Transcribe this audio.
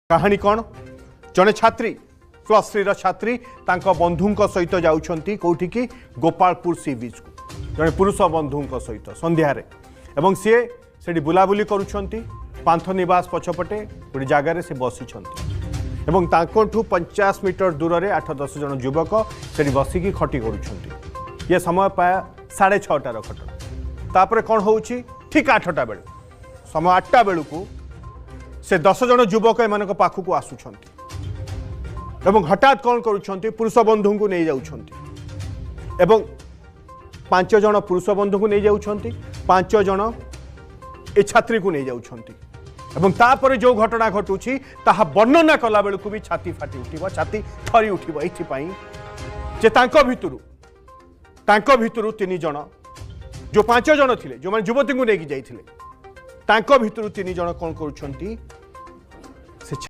कहानी कौन जड़े छात्री +3 छात्री बंधु सहित जाऊँगी कौटी की गोपालपुर सी बीच को जड़े पुरुष बंधु सहित संध्यारे एवं सी से बुलाबुली करुँच पांथ निवास पछपटे गोटे जगार से बसी 50 मीटर दूर से 8-10 जन युवक से बसिकी खटी करुँच ये समय प्राय 6:30 घटना तापर कौन हो ठीक 8टा बेलू समय 8टा बेलू को से 10 जन युवक एम पाखक आसुंच हठात कौन करुँच पुरुष बंधु को नहीं जाऊँ 5 जन पुरुष बंधु को नहीं जाऊँ 5 जन ए छात्री को नहीं जाऊँ तापर जो घटना घटुची ताहा वर्णना कला बेलू भी छाती फाटी उठिबो छाती थरी उठिबो एथिपाई जे तांको भितरु 3 जन जो 5 जन थिले जो माने युवती को लेकिन जाइथिले तांको भितरु 3 जन कौन करुछंती